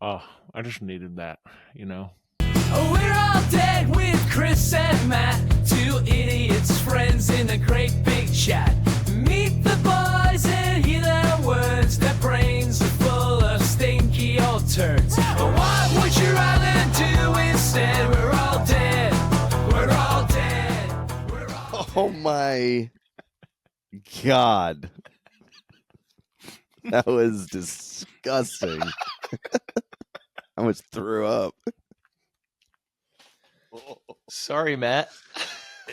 Oh, I just needed that, you know. We're all dead with Chris and Matt, two idiots, friends in a great big chat. Meet the boys and hear their words. Their brains are full of stinky old turds. But what would you rather do instead? We're all dead. We're all dead. We're all Oh my God. That was disgusting. I almost threw up. Sorry, Matt.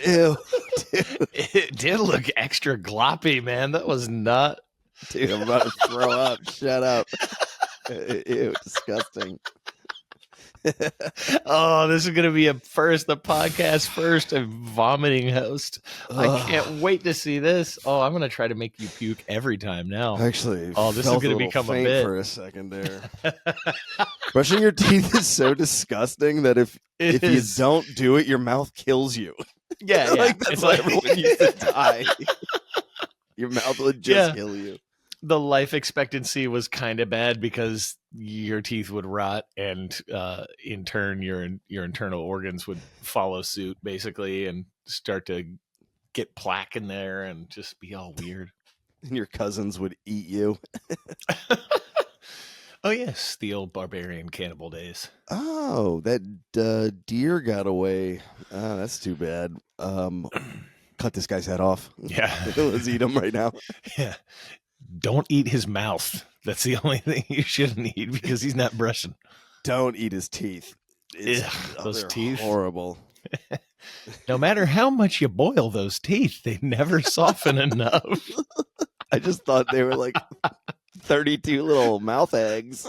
Ew, dude. It did look extra gloppy, man. That was not. Dude, I'm about to throw up. Shut up. Ew, disgusting. Oh, this is going to be the podcast first, a vomiting host. I can't wait to see this. Oh, I'm going to try to make you puke every time now. Actually, Oh, this is felt going a to little become a faint bit. for a second there. Brushing your teeth is so disgusting that if you don't do it, your mouth kills you. Yeah, Like that's it's why like everyone used to die. Your mouth would just kill you. The life expectancy was kind of bad because your teeth would rot, and in turn, your internal organs would follow suit, basically, and start to get plaque in there and just be all weird. And your cousins would eat you. Oh yes, the old barbarian cannibal days. Oh, that deer got away. That's too bad. Cut this guy's head off. Yeah, let's eat him right now. Yeah. Don't eat his mouth. That's the only thing you shouldn't eat because he's not brushing. Don't eat his teeth. Those teeth. Horrible. No matter how much you boil those teeth, they never soften enough. I just thought they were like 32 little mouth eggs.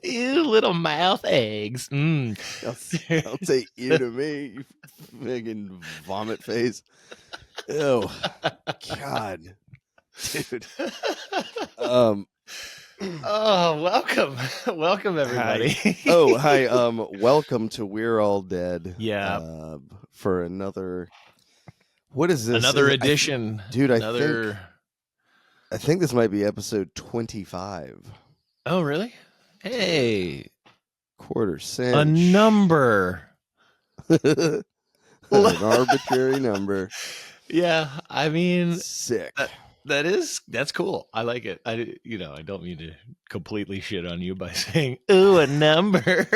Ew, little mouth eggs. Don't say ew to me, you friggin' vomit face. Ew. God. Dude. Oh, welcome. Welcome, everybody. Hi. Welcome to We're All Dead. Yeah. For another... What is this? Another edition. Dude, I think this might be episode 25. Oh, really? Hey. Quarter cent. A number. An arbitrary number. Yeah, I mean, sick. That's cool. I like it. I don't mean to completely shit on you by saying, "Ooh, a number."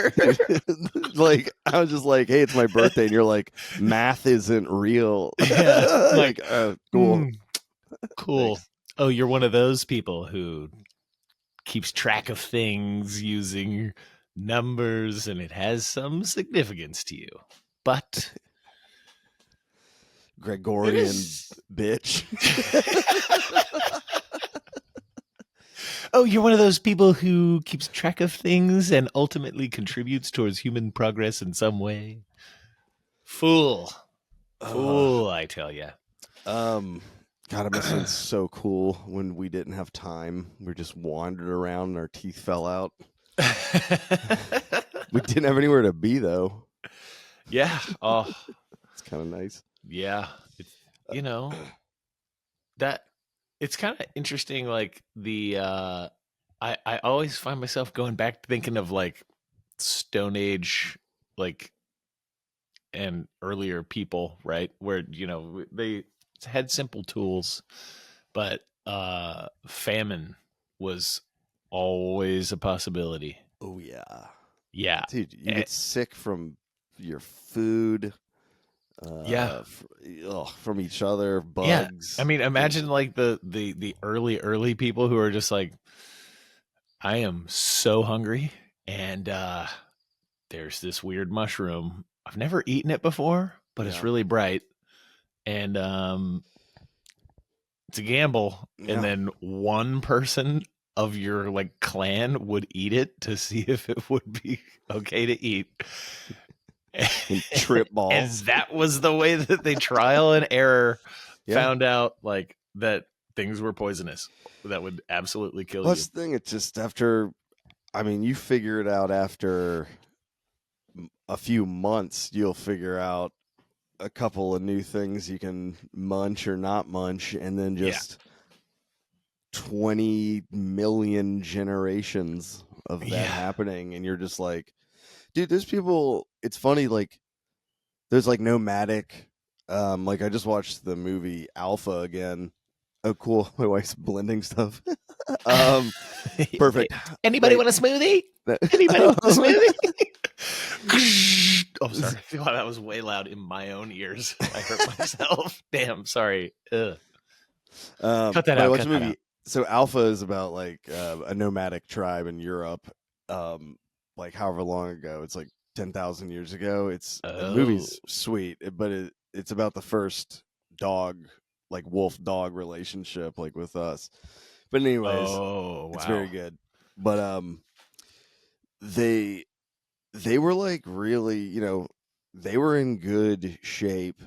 Like I was just like, "Hey, it's my birthday," and you're like, "Math isn't real." Yeah, like, cool, cool. Thanks. Oh, you're one of those people who keeps track of things using numbers, and it has some significance to you, but. Gregorian bitch. Oh, you're one of those people who keeps track of things and ultimately contributes towards human progress in some way. Fool. I tell you. God, I must have been so cool when we didn't have time. We just wandered around and our teeth fell out. We didn't have anywhere to be, though. Yeah. Oh, it's kind of nice. Yeah. That it's kind of interesting. Like I always find myself going back thinking of like Stone Age, like, and earlier people, right? Where, they had simple tools, but famine was always a possibility. Oh, yeah. Yeah. Dude, you get sick from your food. From each other, bugs. Yeah. I mean, imagine like the early people who are just like, I am so hungry, and there's this weird mushroom. I've never eaten it before, but it's really bright, and it's a gamble. Yeah. And then one person of your like clan would eat it to see if it would be okay to eat. And trip balls. And that was the way that they trial and error found out like that things were poisonous that would absolutely kill you. Plus the thing, it's just you figure it out after a few months. You'll figure out, a couple of new things you can munch or not munch, and then Yeah. just 20 million generations of that Yeah. happening, and you're just like, dude, there's people. It's funny, like there's like nomadic. Like I just watched the movie Alpha again. Oh, cool. My wife's blending stuff. Perfect. Anybody Wait. want a smoothie? Anybody want a smoothie? Oh, sorry. Wow, that was way loud in my own ears. I hurt myself. Damn, sorry. Ugh. Cut that I out. watched Cut a that movie. out. So Alpha is about like a nomadic tribe in Europe. Like however long ago, it's like 10,000 years ago. The Oh. movie's sweet, but it's about the first dog, like wolf dog relationship, like with us. But anyways, Oh, wow. it's very good. But they were like really, they were in good shape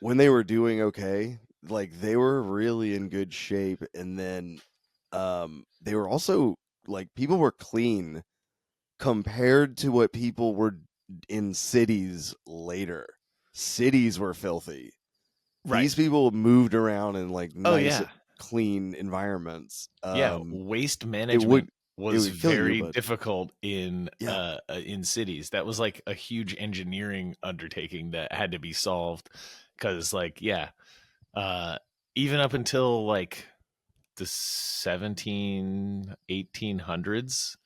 when they were doing okay. Like they were really in good shape, and then they were also like people were clean compared to what people were in cities later. Cities were filthy. Right. These people moved around in like Oh, nice, yeah. clean environments. Yeah, waste it management was would kill you, very but difficult in yeah, cities. That was like a huge engineering undertaking that had to be solved because, like, yeah, even up until like the 1800s,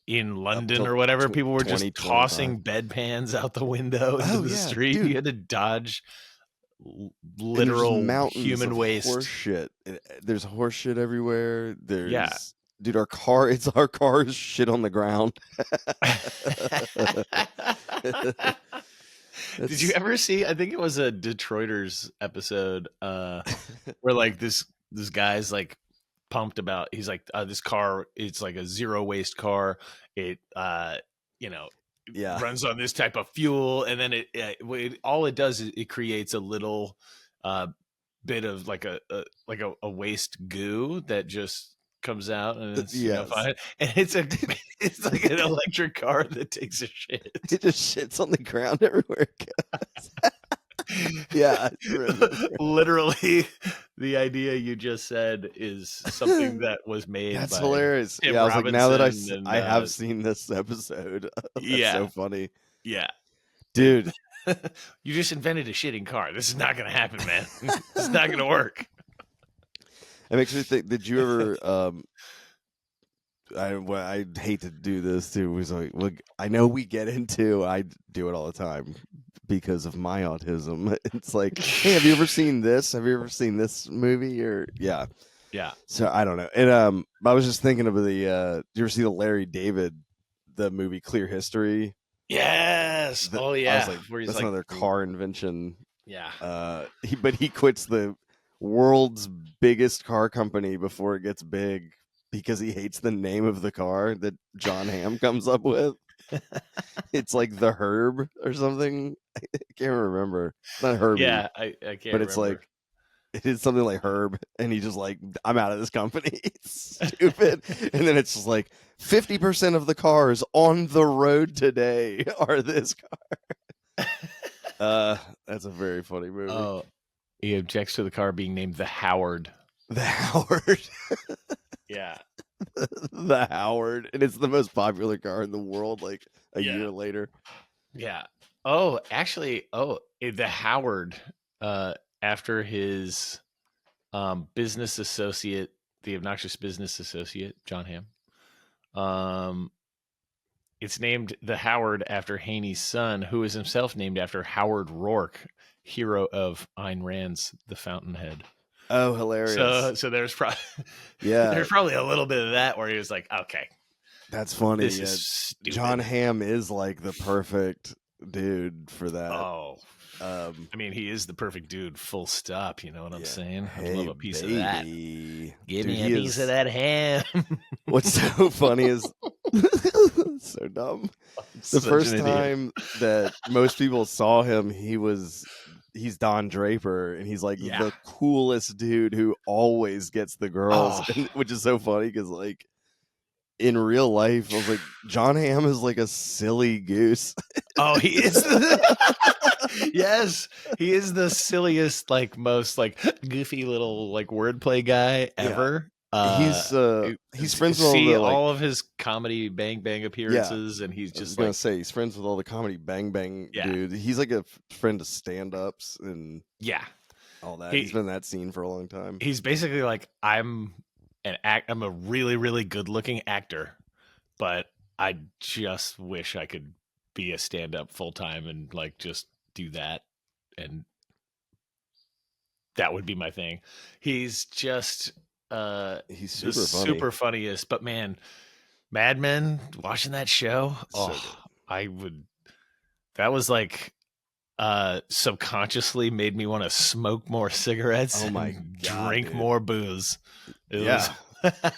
in up London till or whatever, people were just 2025. tossing bedpans out the window into Oh the yeah, street. dude. You had to dodge And there's literal mountains human of waste. horse shit. There's horse shit everywhere. There's Yeah. dude, our car's shit on the ground. Did you ever see? I think it was a Detroiters episode where like this guy's like pumped about. He's like, this car, it's like a zero waste car. It Yeah. runs on this type of fuel, and then all it does is it creates a little bit of like a waste goo that just comes out, and it's fine. And it's like an electric car that takes a shit. It just shits on the ground everywhere it goes. Yeah, I remember. Literally, the idea you just said is something that was made. That's by hilarious. Tim Yeah, I was like, now that Robinson I have seen this episode, that's yeah, so funny. Yeah, dude. You just invented a shitting car. This is not going to happen, man. It's not going to work. It makes me think. Did you ever? I hate to do this too. Was like, look, I know we get into. I do it all the time because of my autism. It's like, hey, have you ever seen this? Have you ever seen this movie? Or yeah. So I don't know. And I was just thinking of the. Did you ever see the Larry David, the movie Clear History? Yes. Oh yeah. I was like, where he's that's like, another car invention. Yeah. He quits the world's biggest car company before it gets big because he hates the name of the car that John Hamm comes up with. It's like the Herb or something. I can't remember. It's not Herbie. Yeah, I can't. But it's like it is something like Herb, and he just like, I'm out of this company. It's stupid. And then it's just like 50% of the cars on the road today are this car. That's a very funny movie. Oh, he objects to the car being named the Howard. The Howard. Yeah. The Howard. And it's the most popular car in the world, like a year later. Yeah. Oh, actually, the Howard, after his business associate, the obnoxious business associate, John Hamm. It's named the Howard after Haney's son, who is himself named after Howard Rourke, hero of Ayn Rand's The Fountainhead. Oh, hilarious. So there's probably there's probably a little bit of that where he was like, okay, that's funny. this is stupid. John Hamm is like the perfect dude for that. Oh, I mean, he is the perfect dude, full stop. You know what I'm saying? Hey, I'd love a piece baby. of that. Give me a piece of that ham. What's so funny is so dumb. The first time that most people saw him, he's Don Draper, and he's like the coolest dude who always gets the girls, which is so funny because like in real life, I was like, John Hamm is like a silly goose. Oh, he is. Yes, he is the silliest, like most like goofy little like wordplay guy Yeah. ever. He's friends with all See the like, all of his comedy Bang Bang yeah. appearances, and he's I was just gonna like, say he's friends with all the comedy Bang Bang yeah, dude. He's like a friend of stand-ups and yeah. all that. He's He been in that scene for a long time. he's basically like, I'm a really really good looking actor, but I just wish I could be a stand up full time and like just do that, and that would be my thing. He's just He's the super funny. super funniest, but man, Mad Men, watching that show, So oh, good. I would that was like subconsciously made me want to smoke more cigarettes Oh my and god, drink dude. more booze. It was Yeah.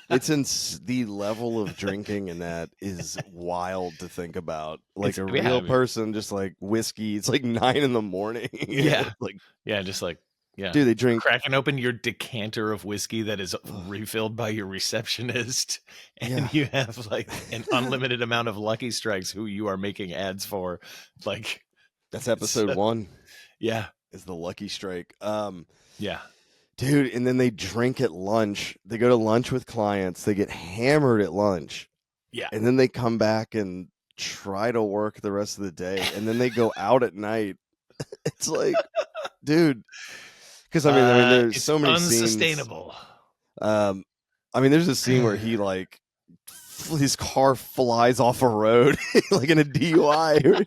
It's the level of drinking in that is wild to think about. Like it's a yeah, I real mean, person, just like whiskey. It's like 9 in the morning. yeah. Like, Yeah, just like yeah. dude, they drink. Cracking open your decanter of whiskey that is Ugh, refilled by your receptionist, yeah, and you have like an unlimited amount of Lucky Strikes who you are making ads for. Like, that's it's, episode 1 yeah, is the Lucky Strike. yeah, Dude, and then they drink at lunch. They go to lunch with clients. They get hammered at lunch, yeah. and then they come back and try to work the rest of the day, and then they go out at night. It's like, dude, because I mean, there's It's so many scenes. unsustainable. Um, I mean, there's a scene where he like his car flies off a road like in a DUI,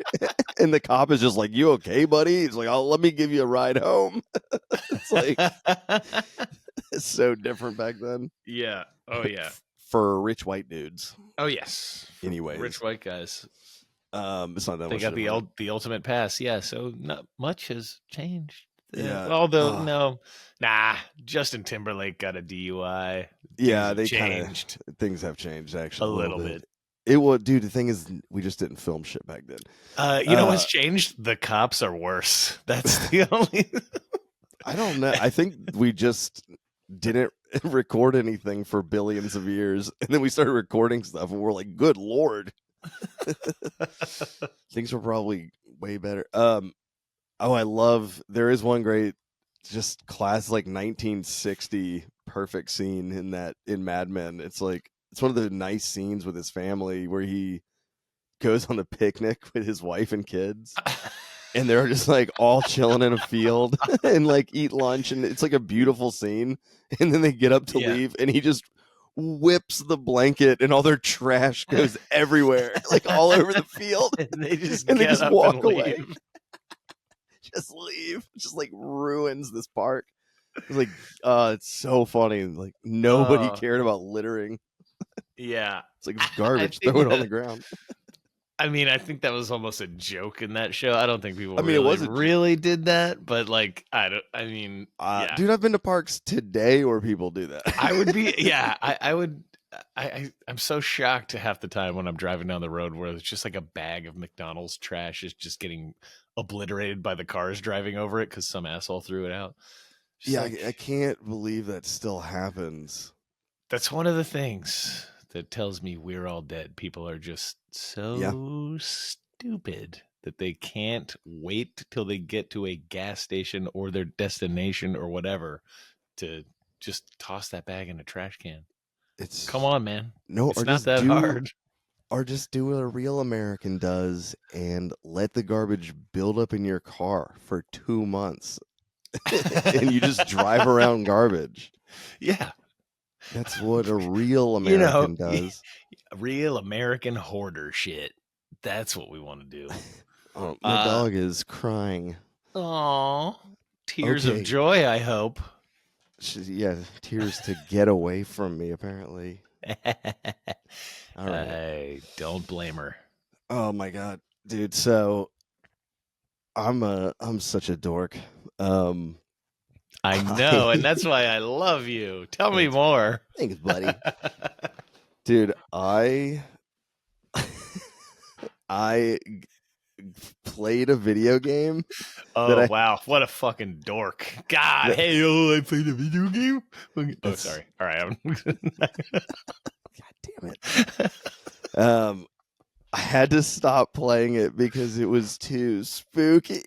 and the cop is just like, "You okay, buddy?" He's like, "Oh, let me give you a ride home." It's like it's so different back then Yeah. Oh yeah. for rich white dudes. Oh yes. For Anyways, rich white guys. it's not that They much got different. the ultimate pass. Yeah. So not much has changed. Yeah, Although no, nah. Justin Timberlake got a DUI. Things yeah, have they kind changed of things have changed a actually a little little bit. bit. It was, dude. The thing is, we just didn't film shit back then. You know what's changed? The cops are worse. That's the only. I don't know. I think we just didn't record anything for billions of years, and then we started recording stuff, and we're like, "Good lord, things were probably way better." Oh, I love. There is one great, just class like 1960 perfect scene in Mad Men. It's like it's one of the nice scenes with his family where he goes on the picnic with his wife and kids, and they're just like all chilling in a field and like eat lunch, and it's like a beautiful scene. And then they get up to Yeah. leave, and he just whips the blanket, and all their trash goes everywhere, like all over the field, And they just and they get just up walk and away, leave. just leave, just like ruins this park. It's like, it's so funny. Like nobody Oh cared about littering. yeah. It's like it's I garbage. think Throw it on the that. ground. I mean, I think that was almost a joke in that show. I don't think people I mean, it really, was a joke. really did that, but like, I don't. I mean, yeah, Dude, I've been to parks today where people do that. I would be. Yeah, I would. I'm so shocked half the time when I'm driving down the road where it's just like a bag of McDonald's trash is just getting obliterated by the cars driving over it because some asshole threw it out. Just Yeah, like I can't believe that still happens. that's one of the things that tells me we're all dead. People are just Yeah, so stupid that they can't wait till they get to a gas station or their destination or whatever to just toss that bag in a trash can. Come it's on, man. no, It's not that hard. or just do what a real American does and let the garbage build up in your car for 2 months, and you just drive around garbage. Yeah. That's what a real You know, American does. real American hoarder shit. That's what we want to do. Oh, my dog is crying. Aw. Tears Okay. of joy, I hope. Yeah, tears to get away from me, apparently. All right. Hey, don't blame her. Oh my god, dude. So I'm such a dork. I know, and that's why I love you. Tell me more. Thanks, buddy. Dude, I played a video game that Oh wow, what a fucking dork! God, that- hey, I played a video game. Oh, That's- sorry. All right, God damn it. I had to stop playing it because it was too spooky.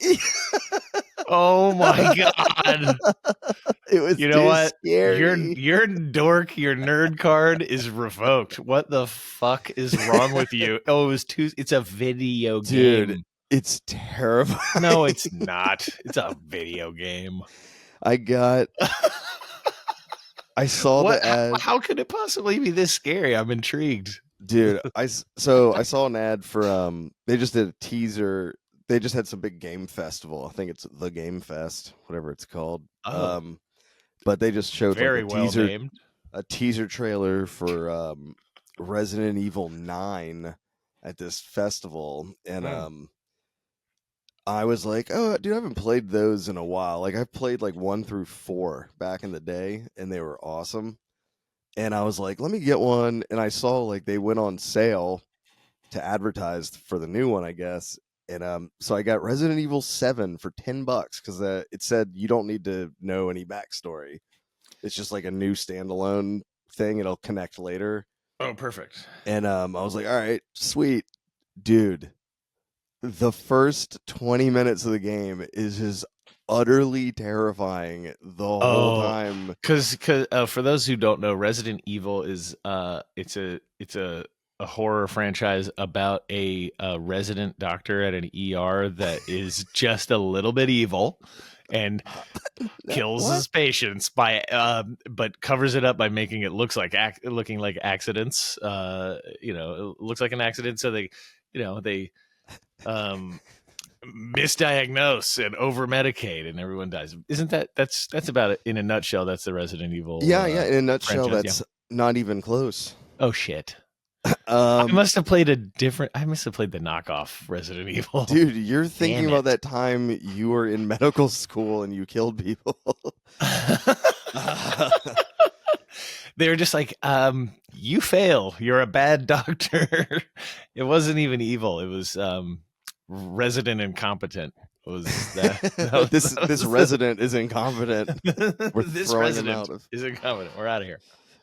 Oh my god. It was You know too what? scary. Your dork, your nerd card is revoked. What the fuck is wrong with you? Oh, it's a video Dude, game. it's terrifying. No, it's not. It's a video game. I got I saw What the ad. how could it possibly be this scary? I'm intrigued. Dude, so I saw an ad for they just did a teaser. They just had some big game festival. I think it's the Game Fest, whatever it's called. Oh, But they just showed like very well named. a teaser trailer for Resident Evil 9 at this festival, and I was like, "Oh, dude, I haven't played those in a while. Like I've played like 1 through 4 back in the day and they were awesome." And I was like, "Let me get one." And I saw like they went on sale to advertise for the new one, I guess. And so I got Resident Evil 7 for $10 cuz it said you don't need to know any backstory. It's just like a new standalone thing. It'll connect later. Oh, perfect. And I was like, "All right, sweet." Dude, the first 20 minutes of the game is just utterly terrifying the whole Oh, time. because for those who don't know, Resident Evil is it's a horror franchise about a resident doctor at an ER that is just a little bit evil and kills What? his patients by but covers it up by making it looking like accidents. It looks like an accident, so they um misdiagnose and over medicate and everyone dies. Isn't that's about it in a nutshell? That's the Resident Evil Yeah, yeah. In a nutshell, franchise. Yeah. that's not even close. Oh shit. Um, I must have played the knockoff Resident Evil. dude, you're thinking Damn about it. that time you were in medical school and you killed people. They were just like, you fail. You're a bad doctor. It wasn't even evil. It was resident incompetent. Was that, This resident is incompetent. We're this throwing him resident out of. is incompetent. We're out of here.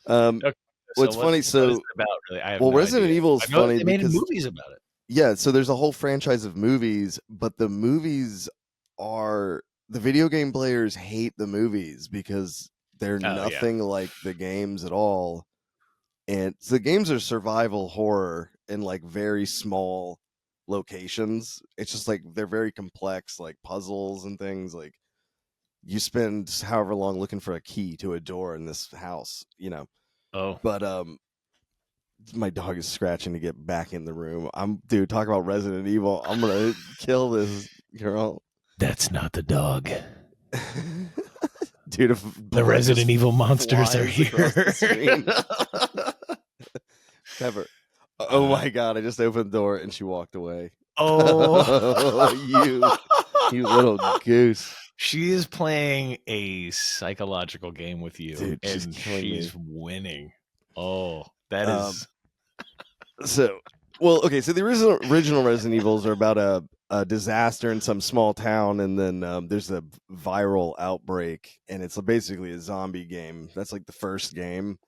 Um, Okay, so what's funny? what is it So, about? Really, I have well, no Resident idea. Evil is I know funny they made because movies about it. yeah, so there's a whole franchise of movies, but the movies are the video game players hate the movies because they're Oh yeah. nothing like the games at all. And so the games are survival horror in like very small locations. It's just like they're very complex, like puzzles and things. Like you spend however long looking for a key to a door in this house. Oh, But my dog is scratching to get back in the room. Dude, talk about Resident Evil. I'm gonna kill this girl. that's not the dog. Dude, if The blood Resident just Evil monsters are flies across the here. screen. Pepper. Oh my god, I just opened the door and she walked away. Oh, you little goose. She is playing a psychological game with you, Dude, she's and killing me. she's winning. Oh, that Um, is So, well, okay, so the original Resident Evils are about a disaster in some small town, and then there's a viral outbreak, and it's basically a zombie game. That's like the first game.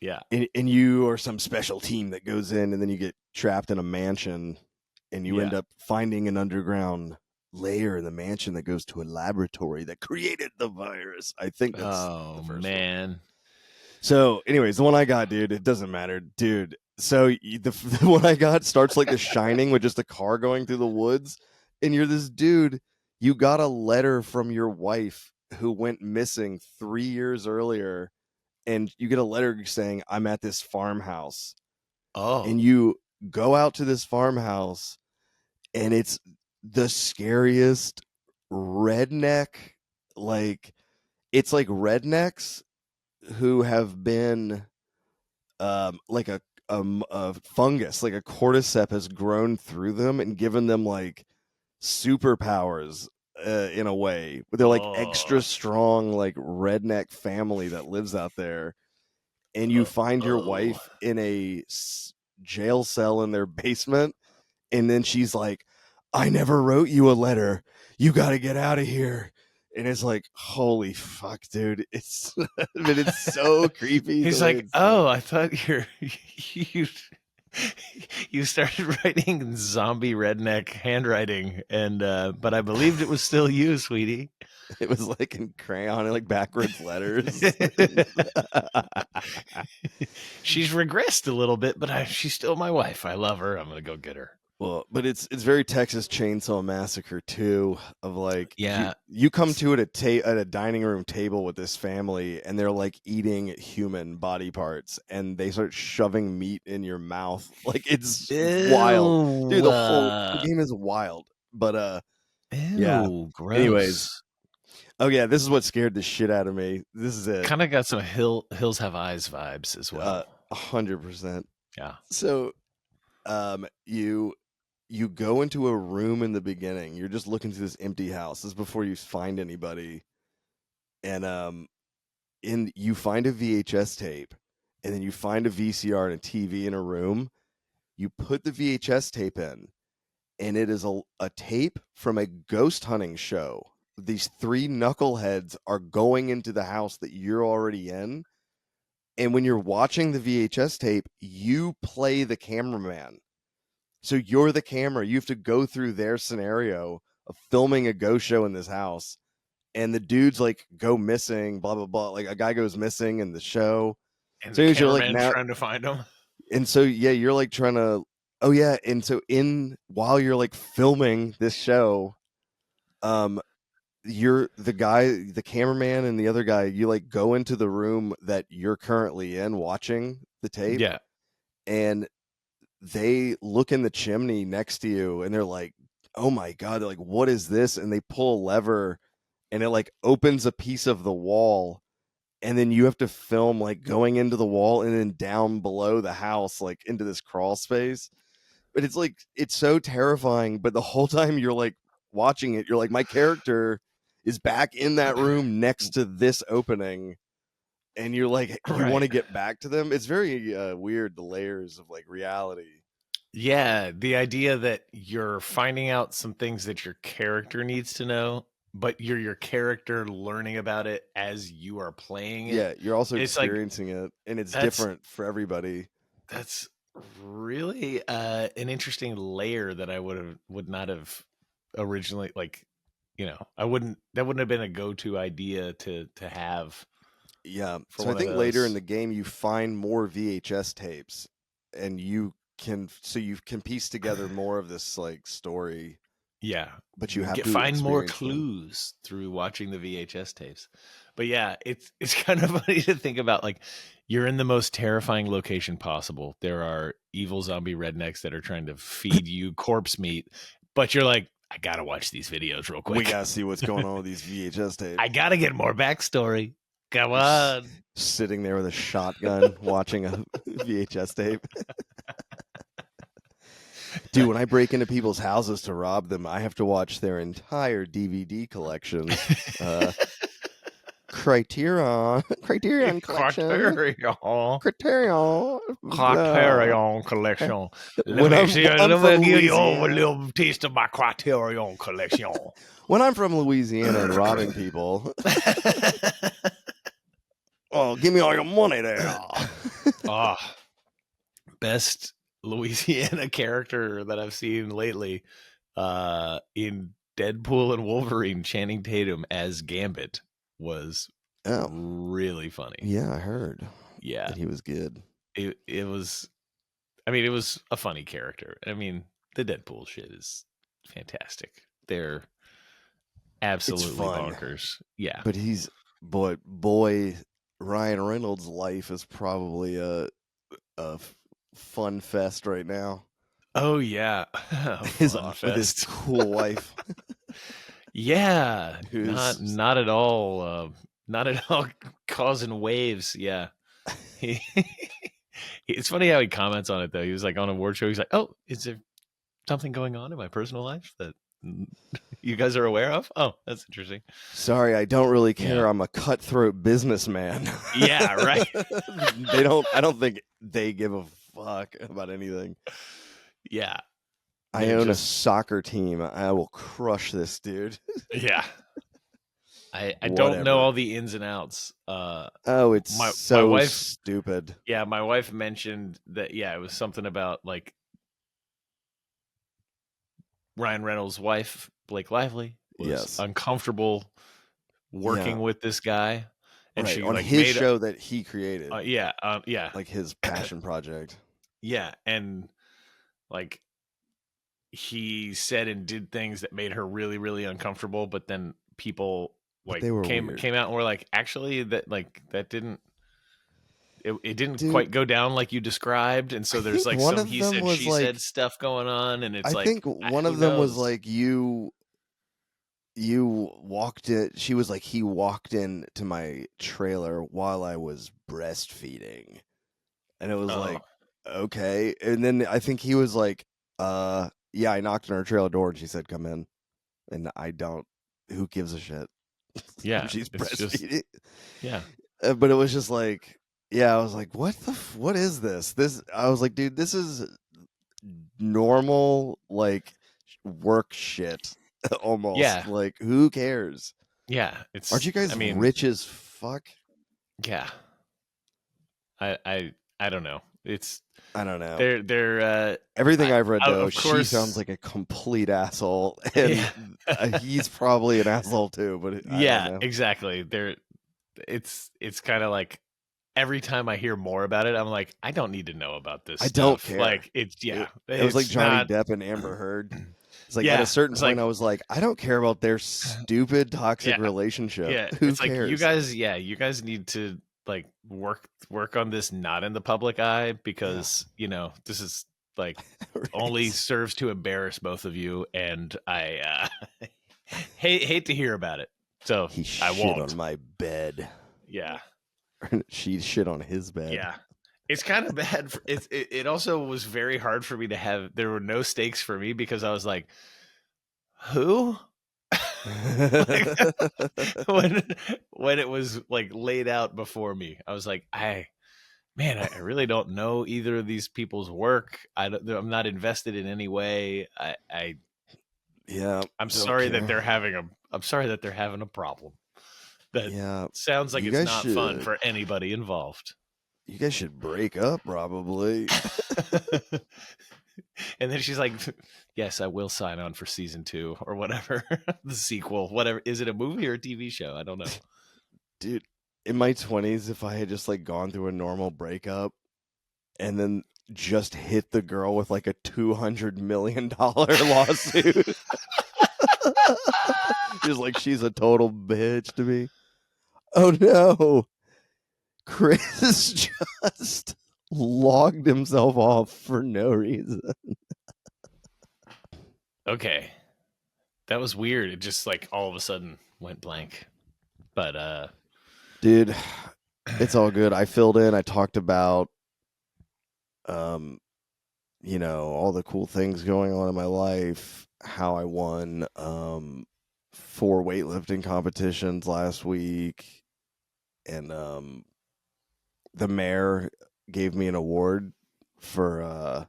yeah. And you are some special team that goes in, and then you get trapped in a mansion, and you end Yeah. up finding an underground layer in the mansion that goes to a laboratory that created the virus. I think that's Oh the first one. man. So, anyways, the one I got, dude, it doesn't matter, dude. So the one I got starts like The Shining with just a car going through the woods, and you're this dude. You got a letter from your wife who went missing 3 years earlier, and you get a letter saying, "I'm at this farmhouse," Oh. and you go out to this farmhouse, and it's the scariest redneck. Like it's like rednecks who have been like a fungus, like a cordyceps has grown through them and given them like superpowers in a way. They're like extra Oh. strong, like redneck family that lives out there, and you find your Oh. wife in a jail cell in their basement, and then she's like, "I never wrote you a letter. You got to get out of here." And it's like, holy fuck, dude! It's so creepy. He's the way like, it's done. "Oh, I thought you You started writing in zombie redneck handwriting, and but I believed it was still you, sweetie. It was like in crayon and like backwards letters. She's regressed a little bit, but she's still my wife. I love her. I'm gonna go get her. Well, but it's very Texas Chainsaw Massacre too. Of like Yeah. you come to it at a dining room table with this family, and they're like eating human body parts, and they start shoving meat in your mouth. Like it's wild, dude. Ew. The whole game is wild. But yeah. Ew. Anyways, Gross. oh yeah, this is what scared the shit out of me. This is it. Kind of got some Hills Have Eyes vibes as well. 100%. Yeah. So, you go into a room in the beginning. You're just looking through this empty house. This is before you find anybody, and you find a VHS tape, and then you find a VCR and a TV in a room. You put the VHS tape in, and it is a tape from a ghost hunting show. These three knuckleheads are going into the house that you're already in. And when you're watching the VHS tape, you play the cameraman. So you're the camera. You have to go through their scenario of filming a ghost show in this house. And the dudes like go missing, blah, blah, blah. Like a guy goes missing in the show. And So the you're like cameraman now, trying to find him. and so yeah, you're like trying to, oh yeah. And so while you're like filming this show, you're the cameraman and the other guy, you like go into the room that you're currently in watching the tape. Yeah. And they look in the chimney next to you and they're like, oh my God, they're like, what is this? And they pull a lever and it like opens a piece of the wall. And then you have to film like going into the wall and then down below the house, like into this crawl space. But it's like, it's so terrifying. But the whole time you're like watching it, you're like, my character is back in that room next to this opening. And you're like, you want to get back to them. It's very weird, the layers of like reality. Yeah, the idea that you're finding out some things that your character needs to know, but you're your character learning about it as you are playing it. Yeah, you're also It's like, experiencing it, and it's different for everybody. That's really an interesting layer that I would not have originally, like, that wouldn't have been a go-to idea to have. Yeah. for So I one of think later in those. the game you find more VHS tapes, and you can piece together more of this like story. Yeah, But you have to find more experience them. clues through watching the VHS tapes. But yeah, it's kind of funny to think about. Like, you're in the most terrifying location possible. There are evil zombie rednecks that are trying to feed you corpse meat, but you're like, I gotta watch these videos real quick. We gotta see what's going on with these VHS tapes. I gotta get more backstory. Come on. Sitting there with a shotgun watching a VHS tape. Dude, when I break into people's houses to rob them, I have to watch their entire DVD collection. Criterion collection. Criterion Collection. When Let I'm me see. from Let me give you a Louisiana. little taste of my Criterion collection. When I'm from Louisiana and robbing people, oh, give me all your money there. Best Louisiana character that I've seen lately in Deadpool and Wolverine. Channing Tatum as Gambit was really funny. Yeah, I heard. Yeah, that he was good. It was. I mean, it was a funny character. I mean, the Deadpool shit is fantastic. They're absolutely bonkers. Yeah, but he's boy. Ryan Reynolds' life is probably a fun fest right now. Oh yeah, with his cool wife. Yeah, not at all. Not at all causing waves. Yeah, it's funny how he comments on it though. He was like on a award show. He's like, "Oh, is there something going on in my personal life that you guys are aware of? Oh, that's interesting. Sorry, I don't really care. I'm a cutthroat businessman." Yeah, right. I don't think they give a fuck about anything. Yeah. I own a soccer team. I will crush this dude. Yeah. I don't know whatever. all the ins and outs. Oh, it's My so wife, stupid. yeah, my wife mentioned that. Yeah, it was something about like Ryan Reynolds' wife, Blake Lively, was Yes. uncomfortable Yeah. working with this guy, and Right. she On like his made, show that he created, yeah, yeah, like his passion project. yeah, and like he said and did things that made her really, really uncomfortable. But then people But like they were came weird. came out and were like, actually, that didn't. It didn't Dude, quite go down like you described, and I so there's think like one some of he them said was she said like stuff going on, and it's I like think one who of them was knows? like you walked in she was like he walked into my trailer while I was breastfeeding. And it was Oh like, okay. And then I think he was like, yeah, I knocked on her trailer door and she said, come in. And I don't, who gives a shit? yeah, She's it's just breastfeeding. yeah, But it was just like, yeah, I was like, what is this? I was like, dude, this is normal, like, work shit almost. yeah, Like, who cares? yeah. Aren't It's you guys I mean rich as fuck? yeah, I don't know. It's I don't know. they're Everything I've read, though, of she sounds course like a complete asshole, yeah. and he's probably an asshole too. But I don't Yeah, know. exactly. It's kind of like every time I hear more about it, I'm like, I don't need to know about this I don't stuff. care. Like it's yeah, It was like it's Johnny not Depp and Amber Heard. It's like at a yeah, certain it's point, like I was like, I don't care about their stupid, toxic yeah, relationship. yeah. Who It's like you cares? guys, yeah, you guys need to like work on this not in the public eye Yeah, because, this is like only right. serves to embarrass both of you and I hate to hear about it. So, He I shit on won't. my bed. Yeah. She shit on his bed. Yeah. It's kind of bad. It also was very hard for me to have. There were no stakes for me because I was like, who? Like when when it was like laid out before me, I was like, I really don't know either of these people's work. I'm not invested in any way. Yeah, I'm don't sorry that care. they're having a problem. That Yeah, sounds like you it's guys not fun should. for anybody involved. You guys should break up, probably. And then she's like, "Yes, I will sign on for season 2 or whatever, the sequel, whatever. Is it a movie or a TV show? I don't know." Dude, in my 20s, if I had just like gone through a normal breakup and then just hit the girl with like a $200 million lawsuit, just like she's a total bitch to me. Oh no, Chris just logged himself off for no reason. Okay, that was weird. It just like all of a sudden went blank. But Dude, it's all good. I filled in. I talked about, all the cool things going on in my life, how I won 4 weightlifting competitions last week, and the mayor gave me an award for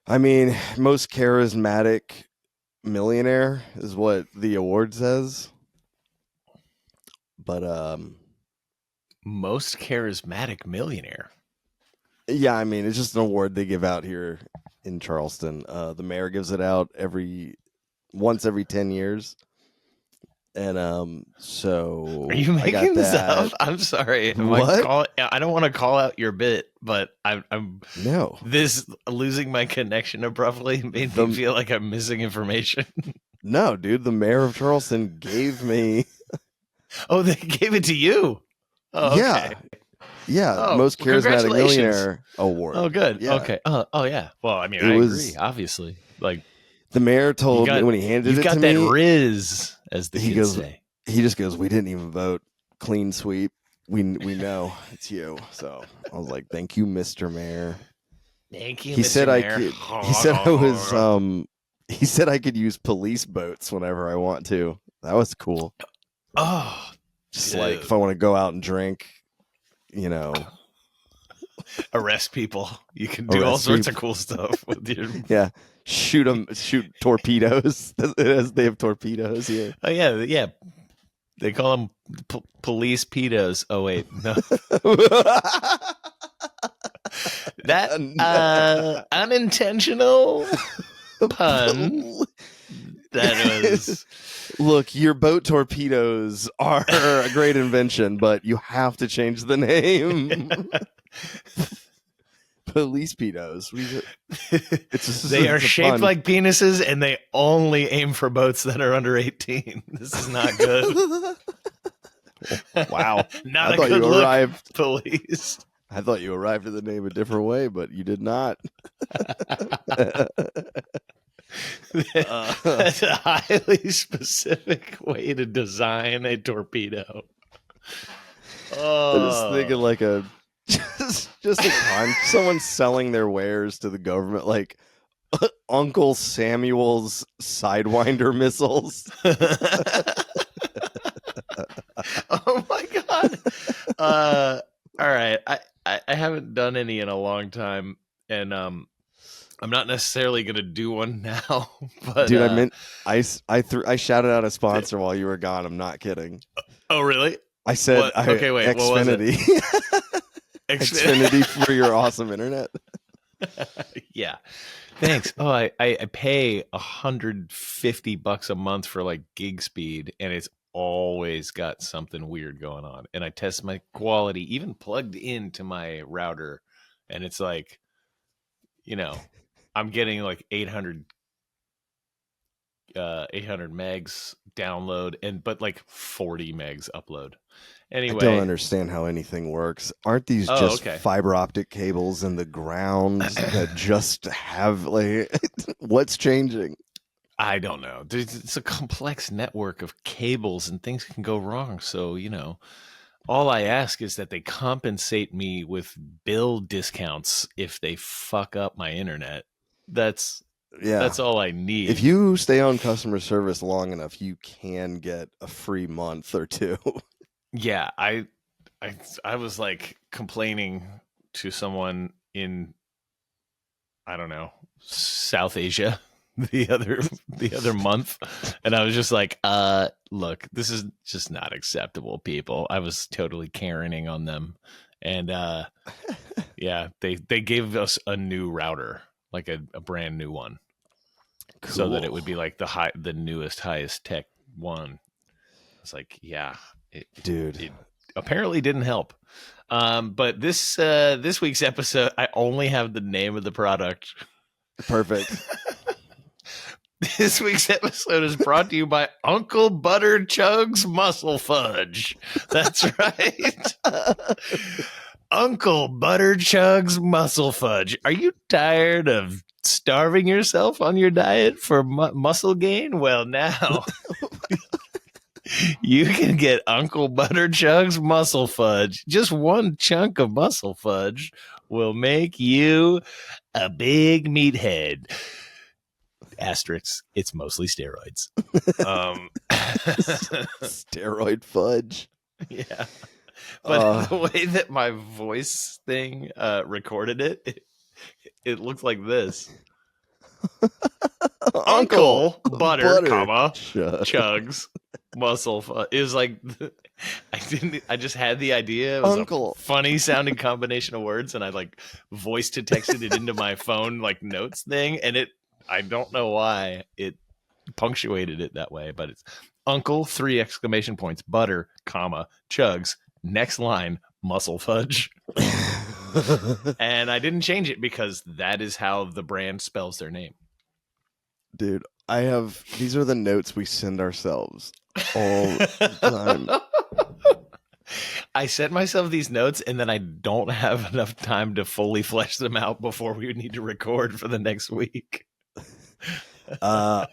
most charismatic millionaire is what the award says. But most charismatic millionaire. yeah, it's just an award they give out here in Charleston. The mayor gives it out once every 10 years. And so Are you I got making this that. up? I'm sorry. What? I don't want to call out your bit, but I'm No. this losing my connection abruptly made me The feel like I'm missing information. No, dude, the mayor of Charleston gave me Oh, they gave it to you. Oh, okay. yeah, Oh, most well, charismatic congratulations. millionaire award. Oh, good. Yeah. Okay. Oh, yeah. Well, I It agree, was obviously. Like the mayor told me when he handed you've it got to that me, riz, as the he kids goes say. he just goes, "We didn't even vote. Clean sweep. We know it's you." So I was like, "Thank you, Mr. Mayor." Thank you, He Mr. said I Mayor. could he said I was he said I could use police boats whenever I want to. That was cool. Oh, Just like if I want to go out and drink, arrest people. You can do all sorts of cool stuff with your. Yeah, shoot torpedoes. They have torpedoes here. Oh yeah, yeah. They call them police pedos. Oh wait, no, that unintentional pun. That was. Look, your boat torpedoes are a great invention, but you have to change the name. Police pedos. They are shaped pun. like penises, and they only aim for boats that are under 18. This is not good. Wow. Not I a thought good you look, arrived. police. I thought you arrived at the name a different way, but you did not. That's a highly specific way to design a torpedo. I just thinking like a just a con. Someone selling their wares to the government, like Uncle Samuel's Sidewinder missiles. Oh my god! All right, I haven't done any in a long time, and I'm not necessarily gonna do one now. But dude, I shouted out a sponsor while you were gone. I'm not kidding. Oh really? I said, what? Okay, wait. Xfinity. What was it? Xfinity for your awesome internet. Yeah, thanks. Oh, I pay $150 a month for like gig speed, and it's always got something weird going on. And I test my quality, even plugged into my router, and it's like, I'm getting like 800 megs download, but like 40 megs upload. Anyway, I don't understand how anything works. Aren't these just fiber optic cables in the ground that just have like what's changing? I don't know. It's a complex network of cables and things can go wrong. So, all I ask is that they compensate me with bill discounts if they fuck up my internet. That's all I need. If you stay on customer service long enough, you can get a free month or two. Yeah, I was like complaining to someone in, I don't know, South Asia the other month, and I was just like, look, this is just not acceptable, people. I was totally Karening on them, and yeah, they gave us a new router, like a brand new one, cool. So that it would be like the newest, highest tech one. It's like, yeah, it apparently didn't help. But this week's episode, I only have the name of the product. Perfect. This week's episode is brought to you by Uncle Butter Chugs Muscle Fudge. That's right. Uncle Butter Chugs Muscle Fudge. Are you tired of starving yourself on your diet for muscle gain? Well, now you can get Uncle Butter Chugs Muscle Fudge. Just one chunk of muscle fudge will make you a big meathead. Asterisks, it's mostly steroids. Steroid fudge. Yeah. But the way that my voice thing recorded it looked like this. Uncle butter, comma, chugs muscle fudge. It was like I just had the idea. It was a funny sounding combination of words, and I like voice to texted it into my phone like notes thing, and I don't know why it punctuated it that way, but it's Uncle 3 exclamation points butter, comma, chugs, next line, muscle fudge. And I didn't change it because that is how the brand spells their name. Dude, these are the notes we send ourselves all the time. I sent myself these notes, and then I don't have enough time to fully flesh them out before we need to record for the next week. I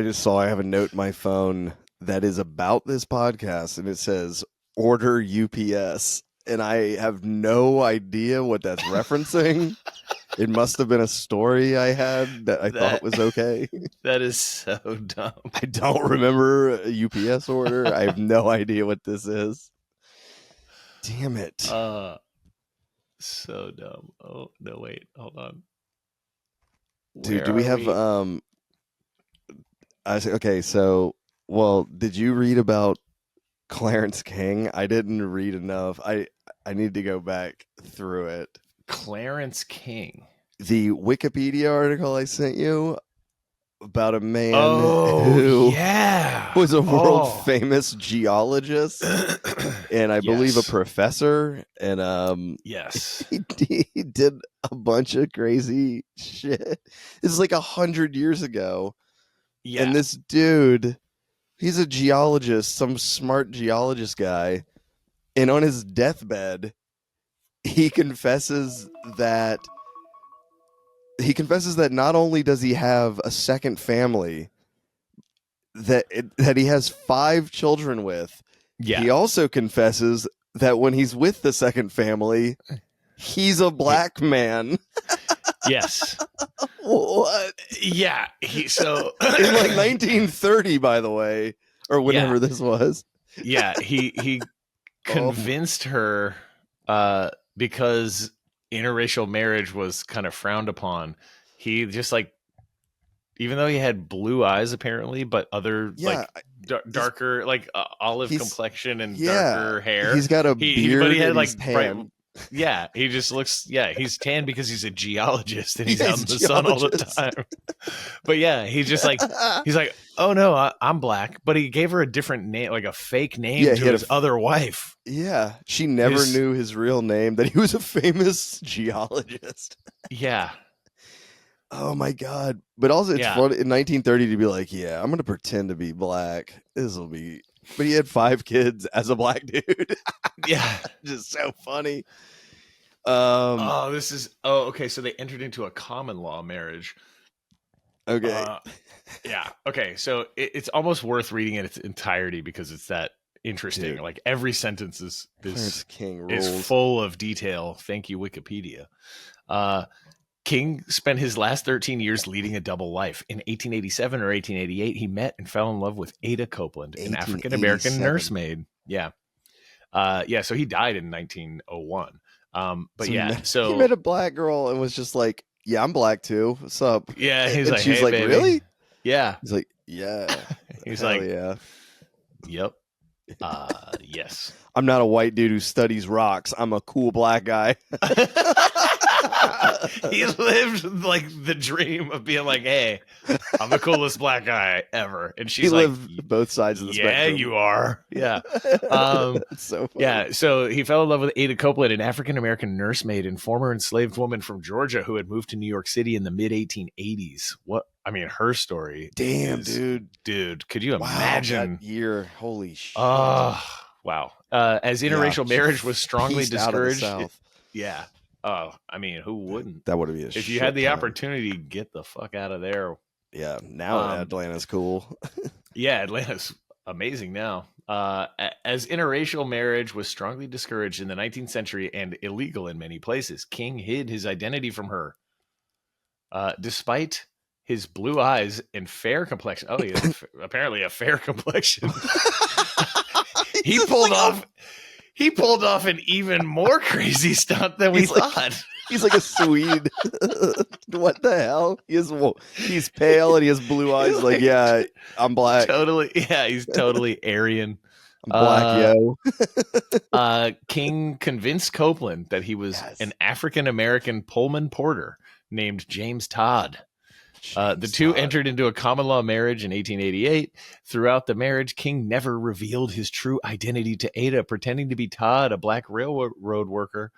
just saw I have a note in my phone that is about this podcast, and it says order UPS, and I have no idea what that's referencing. It must have been a story I had that I thought was okay. That is so dumb. I don't remember a UPS order. I have no idea what this is. Damn it. So dumb. Oh, no, wait. Hold on. Dude, do we have I say okay, so did you read about Clarence King. I didn't read enough. I need to go back through it. Clarence King. The Wikipedia article I sent you about a man Oh, who yeah. was a world Oh. famous geologist and I believe a Yes. professor. And Yes. he did a bunch of crazy shit. This is like 100 years ago. Yeah. And this dude, he's a geologist, some smart geologist guy. And on his deathbed, he confesses that not only does he have a second family that he has 5 children with, Yeah. he also confesses that when he's with the second family, he's a black man. Yes. What? Yeah. So In like 1930, by the way, or whenever this was. Yeah, he convinced her because interracial marriage was kind of frowned upon. He just like, even though he had blue eyes apparently, but other like darker, like olive complexion and darker hair. He's got a beard, but he had and like he's tan. Yeah, he just looks. Yeah, he's tan because he's a geologist and he's out in the sun all the time. But yeah, he's like, oh no, I'm black. But he gave her a different name, like a fake name to his other wife. Yeah, she never knew his real name. That he was a famous geologist. Yeah. Oh my god! But also, it's fun in 1930 to be like, yeah, I'm gonna pretend to be black. This will be. But he had 5 kids as a black dude. Yeah, just so funny. Okay. So they entered into a common law marriage. Okay. Yeah. Okay. So it's almost worth reading in its entirety because it's that interesting. Dude. Like every sentence is full of detail. Thank you, Wikipedia. King spent his last 13 years leading a double life. In 1887 or 1888, he met and fell in love with Ada Copeland, an African-American nursemaid. Yeah. So he died in 1901. He met a black girl and was just like, yeah, I'm black too. What's up? Yeah. He's and like, she's hey, like, baby. really? Yeah. He's like, yeah. He's like, yeah. Yep. Yes. I'm not a white dude who studies rocks. I'm a cool black guy. He lived like the dream of being like, hey, I'm the coolest black guy ever. And she's like, lived both sides of the spectrum. Yeah, you are. Yeah. It's so funny. Yeah. So he fell in love with Ada Copeland, an African-American nursemaid and former enslaved woman from Georgia who had moved to New York City in the mid 1880s. Her story. Damn, dude. Could you imagine that year? Holy shit. Wow. As interracial marriage was strongly discouraged. Yeah. Oh, who wouldn't? That would be a if you had the opportunity, get the fuck out of there. Yeah, now Atlanta's cool. Yeah, Atlanta's amazing now. As interracial marriage was strongly discouraged in the 19th century and illegal in many places, King hid his identity from her. Despite his blue eyes and fair complexion. Oh, he has apparently a fair complexion. He pulled off an even more crazy stunt than we thought. He's like a Swede. What the hell? He's pale and he has blue eyes. Like, yeah, I'm black. Totally. Yeah, he's totally Aryan. I'm black, King convinced Copeland that he was an African-American Pullman porter named James Todd. The two entered into a common law marriage in 1888. Throughout the marriage, King never revealed his true identity to Ada, pretending to be Todd, a black railroad worker,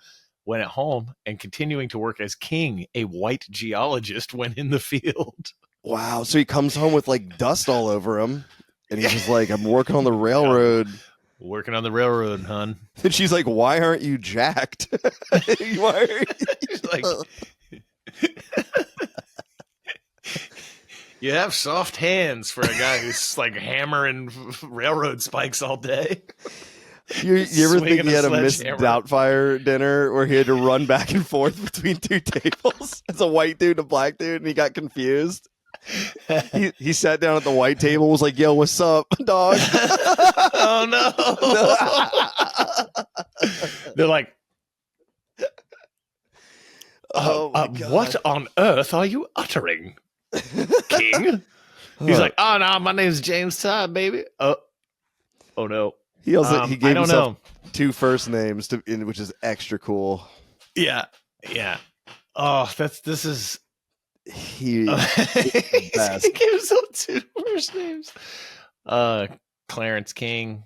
when at home, and continuing to work as King, a white geologist, when in the field. Wow. So he comes home with like dust all over him, and he's just like, I'm working on the railroad. Working on the railroad, hun. And she's like, why aren't you jacked? Why are you? She's like... You have soft hands for a guy who's like hammering railroad spikes all day. You ever think he had a Miss Doubtfire dinner where he had to run back and forth between 2 tables as a white dude and a black dude, and he got confused? He sat down at the white table, was like, yo, what's up, dog? Oh, no. They're like, what on earth are you uttering, King? He's like, oh no, my name's James Todd, baby. Oh no. he I gave don't himself know. 2 first names which is extra cool. Yeah, yeah. Oh, this is. He He it's the best. gave himself 2 first names. Uh, Clarence King,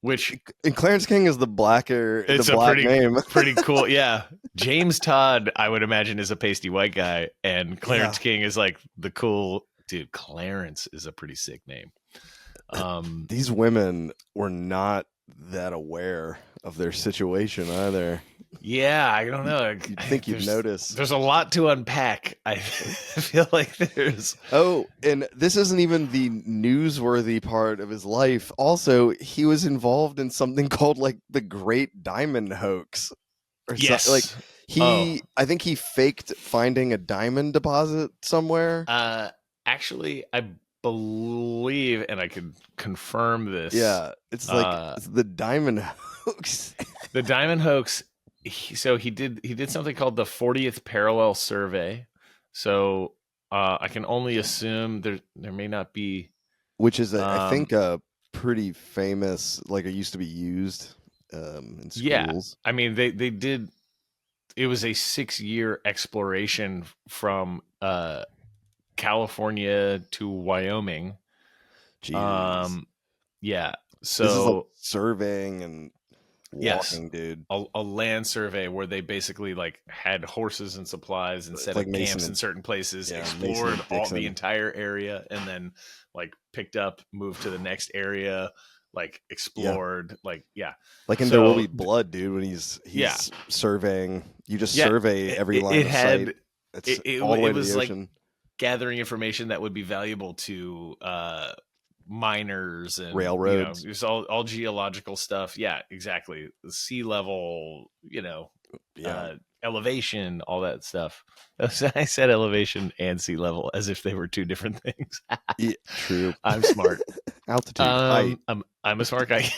which And Clarence King is the black it's a name. pretty cool. Yeah, James Todd, I would imagine, is a pasty white guy, and Yeah. Clarence King is like the cool dude. Clarence is a pretty sick name. These women were not that aware of their situation either. Yeah, I don't know. You'd think you'd notice. There's a lot to unpack. I feel like there's. Oh, and this isn't even the newsworthy part of his life. Also, he was involved in something called like the Great Diamond Hoax, or Yes. something. Like I think he faked finding a diamond deposit somewhere. Actually, I believe, and I could confirm this. Yeah, it's like it's the Diamond Hoax. The Diamond Hoax. He did something called the 40th Parallel Survey. So I can only assume there may not be, Which is I think a pretty famous, like it used to be used in schools. Yeah, I mean they did. It was a 6-year exploration from California to Wyoming. Jeez. Yeah. So this is like surveying and walking, dude. A land survey where they basically like had horses and supplies and set like up camps in certain places, explored all the entire area, and then like picked up, moved to the next area, like explored, like like in There Will Be Blood, dude. When he's surveying, you just survey every line of sight. It's all the way to the ocean. Like gathering information that would be valuable to miners and railroads. It's all geological stuff. Yeah, exactly. The sea level, elevation, all that stuff. I said elevation and sea level as if they were 2 different things. Yeah, true. I'm smart. Altitude, height. I'm a smart guy.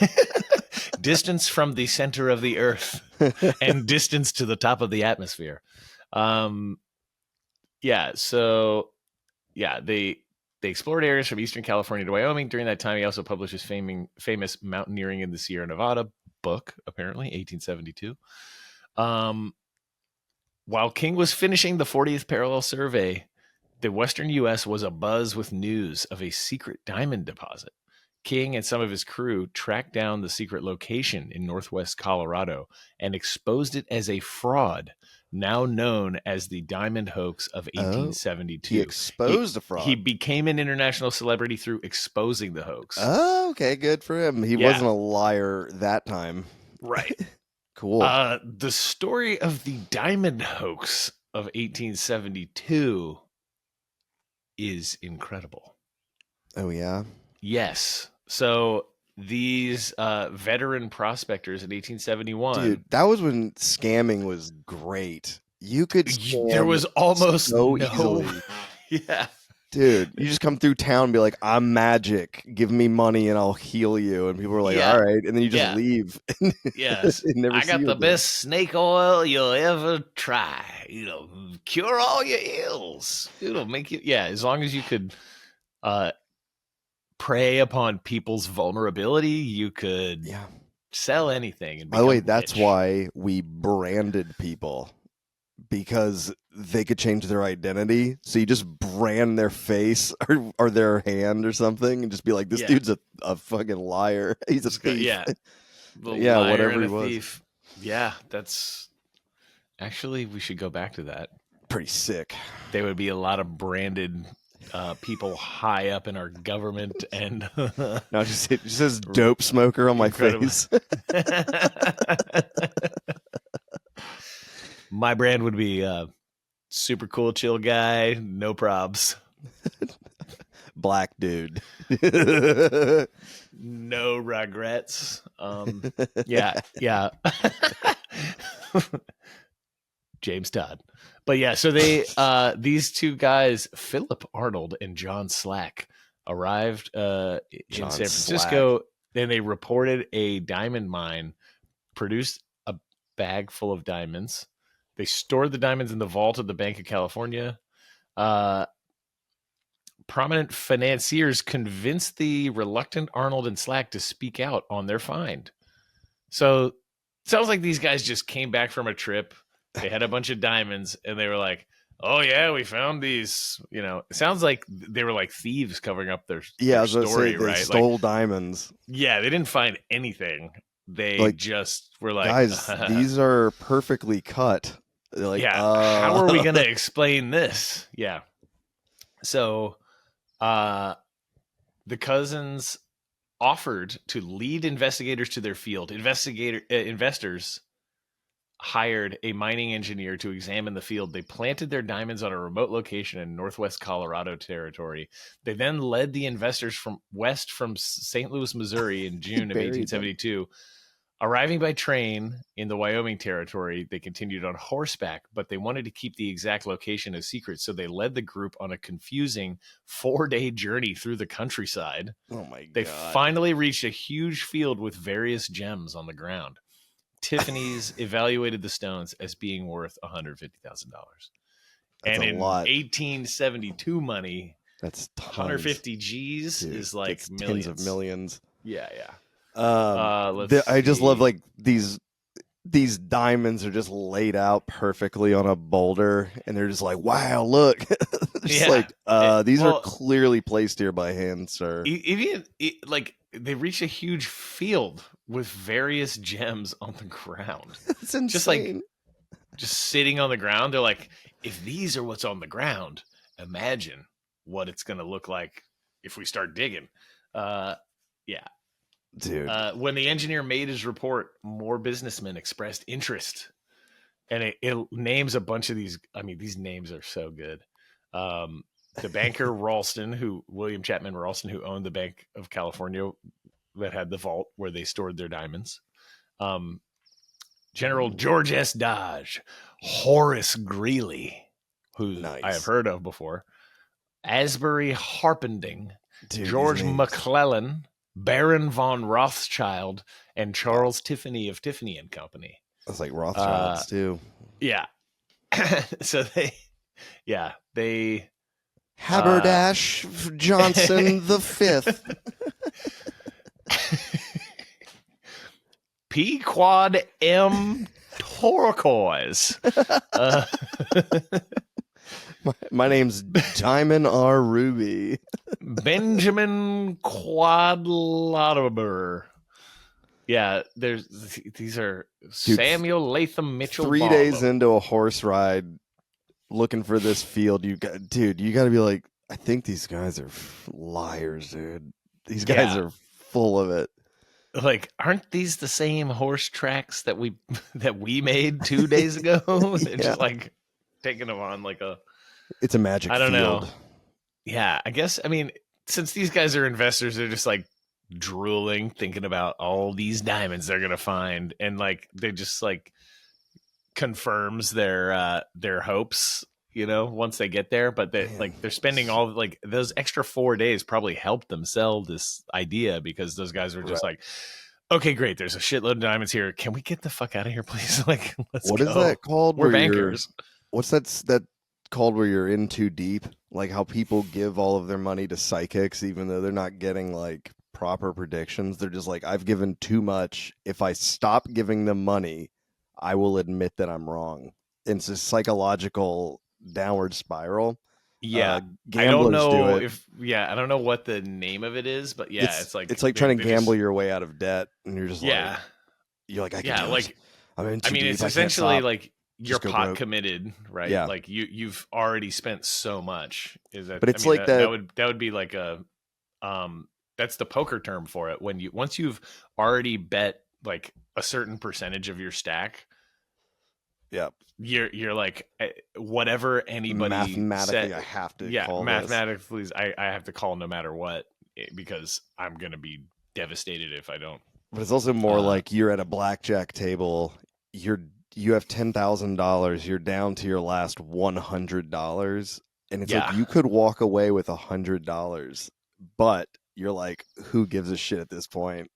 Distance from the center of the earth and distance to the top of the atmosphere. They explored areas from Eastern California to Wyoming. During that time, he also published his famous Mountaineering in the Sierra Nevada book, apparently, 1872. While King was finishing the 40th Parallel Survey, the western U.S. was abuzz with news of a secret diamond deposit. King and some of his crew tracked down the secret location in northwest Colorado and exposed it as a fraud, now known as the Diamond Hoax of 1872. He exposed a fraud. He became an international celebrity through exposing the hoax. Oh, okay, good for him. He wasn't a liar that time. Right. Cool. The story of the Diamond Hoax of 1872 is incredible. Oh, yeah? Yes. So these veteran prospectors in 1871. Dude, that was when scamming was great. You could there was almost so easily. Yeah. Dude, you just come through town and be like, I'm magic. Give me money and I'll heal you. And people are like, all right. And then you just leave. Yes. I got the best snake oil you'll ever try. Cure all your ills. It'll make you, as long as you could prey upon people's vulnerability, you could sell anything. And by the way, that's why we branded people, because they could change their identity. So you just brand their face or their hand or something and just be like, this dude's a fucking liar. He's a thief. Yeah. Whatever he was. Thief. Yeah, that's actually, we should go back to that. Pretty sick. There would be a lot of branded people high up in our government, and no, it just says dope smoker on my face. My brand would be super cool, chill guy, no probs. Black dude. No regrets. Yeah. James Todd. But yeah, so they these 2 guys, Philip Arnold and John Slack, arrived in San Francisco. Then they reported a diamond mine produced a bag full of diamonds. They stored the diamonds in the vault of the Bank of California. prominent financiers convinced the reluctant Arnold and Slack to speak out on their find. So sounds like these guys just came back from a trip. They had a bunch of diamonds and they were like, oh yeah, we found these. You know, it sounds like they were like thieves covering up Yeah, I their was gonna story, say they right? stole diamonds. Yeah, they didn't find anything. They Like, just were like, guys, these are perfectly cut. They're like, yeah, how are we going to explain this? Yeah. So the cousins offered to lead investigators to their field. Investors hired a mining engineer to examine the field. They planted their diamonds on a remote location in northwest Colorado territory. They then led the investors from St. Louis, Missouri in June of buried them. 1872. Arriving by train in the Wyoming territory, they continued on horseback, but they wanted to keep the exact location a secret, so they led the group on a confusing 4-day journey through the countryside. Oh my They god! finally reached a huge field with various gems on the ground. Tiffany's evaluated the stones as being worth $150,000. That's And a in lot. 1872 money, That's tons. 150 G's Dude, is like that's millions. tens of millions. Yeah, yeah. I just love like these diamonds are just laid out perfectly on a boulder, and they're just like, wow, look. Just like these are clearly placed here by hand, sir. Even like they reach a huge field with various gems on the ground. It's insane. Just like just sitting on the ground. They're like, if these are what's on the ground, imagine what it's gonna look like if we start digging. Yeah. Dude. When the engineer made his report, more businessmen expressed interest. And it names a bunch of these. I mean, these names are so good. The banker William Chapman Ralston, who owned the Bank of California that had the vault where they stored their diamonds. General George S. Dodge, Horace Greeley, who I have heard of before, Asbury Harpending, George McClellan, Baron von Rothschild, and Charles Tiffany of Tiffany and Company. That's like Rothschilds too. Yeah. So they Haberdash Johnson the Fifth. P Quad M Turquoise. My name's Diamond R. Ruby. Benjamin Quadlatimer. Yeah, these are Samuel Latham Mitchell. 3 days into a horse ride, looking for this field, you got to be like, I think these guys are liars, dude. These guys are full of it. Like, aren't these the same horse tracks that we made 2 days ago? They're just like taking them on like it's a magic field. I don't know. Yeah, I guess. I mean, since these guys are investors, they're just like drooling, thinking about all these diamonds they're gonna find, and like they just like confirms their hopes, you know, once they get there. But they're spending all like those extra 4 days probably helped them sell this idea, because those guys were just like, okay, great, there's a shitload of diamonds here. Can we get the fuck out of here, please? Like, let's go. What is that called? We're bankers. What's that called where you're in too deep? Like how people give all of their money to psychics even though they're not getting like proper predictions. They're just like, I've given too much. If I stop giving them money, I will admit that I'm wrong. It's a psychological downward spiral. Yeah, I don't know I don't know what the name of it is, but it's like trying to gamble your way out of debt, and you're just like, you're like, I can do it. I mean, it's essentially like you're pot broke. Committed, right? Yeah. Like you've already spent so much. But it's that would be like a that's the poker term for it. Once you've already bet like a certain percentage of your stack. Yeah. You're like, whatever anybody mathematically said, I have to call mathematically I have to call no matter what, because I'm gonna be devastated if I don't. But it's also more like you're at a blackjack table, you have $10,000, you're down to your last $100, and it's like you could walk away with $100, but you're like, who gives a shit at this point?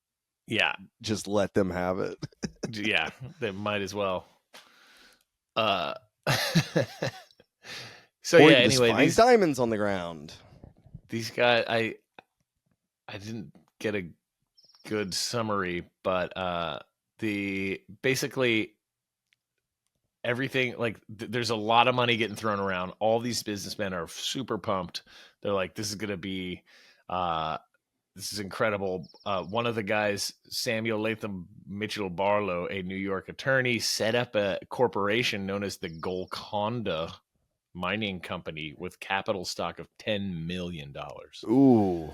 Yeah, just let them have it. Yeah, they might as well. So or anyway, these diamonds on the ground. these guys, I didn't get a good summary, but the basically everything, like there's a lot of money getting thrown around. All these businessmen are super pumped. They're like, this is gonna be this is incredible. One of the guys, Samuel Latham Mitchell Barlow, a New York attorney, set up a corporation known as the Golconda Mining Company with capital stock of $10 million. Ooh.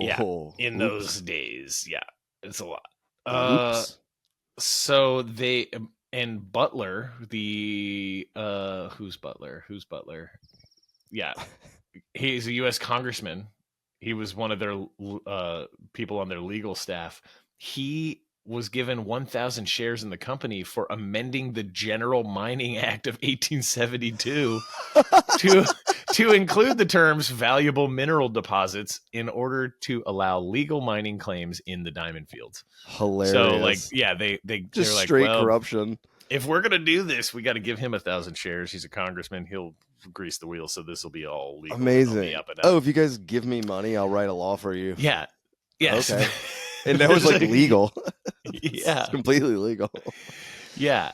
Yeah, Oh, in oops. those days, yeah, it's a lot. Oops. So they and Butler, the who's Butler? Who's Butler? Yeah, he's a U.S. congressman. He was one of their people on their legal staff. He was given 1,000 shares in the company for amending the General Mining Act of 1872 to to include the terms valuable mineral deposits in order to allow legal mining claims in the diamond fields. So like, Hilarious. yeah, they're Just like, straight well, corruption. if we're gonna do this, we got to give him 1,000 shares. He's a congressman. He'll grease the wheel, so this will be all legal and on the Amazing. up and Oh, up. if you guys give me money, I'll write a law for you. Yeah. Yes. Okay. And that was like legal. It's Yeah. completely legal. Yeah.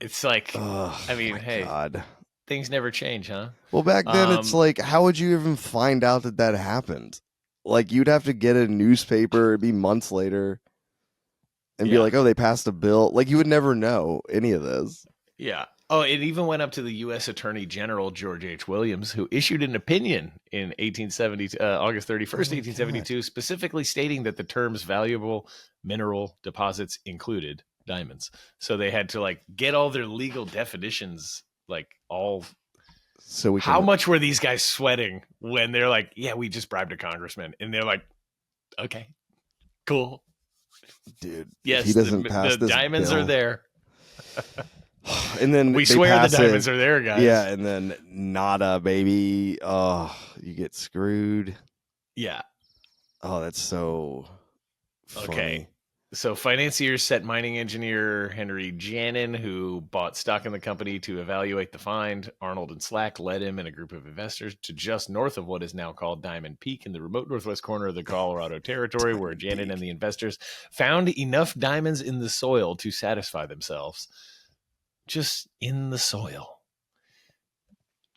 It's like, Oh, I mean, my hey, God. things never change, huh? Well, back then, it's like, how would you even find out that that happened? Like, you'd have to get a newspaper, it'd be months later, and be Yeah. like, oh, they passed a bill. Like, you would never know any of this. Yeah. Oh, it even went up to the U.S. Attorney General George H. Williams, who issued an opinion in 1870, August 31st, Oh my 1872, specifically stating that the terms valuable mineral deposits included diamonds. So they had to like get all their legal definitions, like all. So we How can, much were these guys sweating when they're like, yeah, we just bribed a congressman, and they're like, okay, cool, dude, if he yes, doesn't pass the this diamonds are bill, there. and then We they swear the pass diamonds it, are there, guys. yeah, and then nada, baby. Oh, you get screwed. Yeah. Oh, that's so funny. Okay. So financiers set mining engineer Henry Janin, who bought stock in the company, to evaluate the find. Arnold and Slack led him and a group of investors to just north of what is now called Diamond Peak in the remote northwest corner of the Colorado Territory, where Diamond Janin Peak. and the investors found enough diamonds in the soil to satisfy themselves. Just in the soil.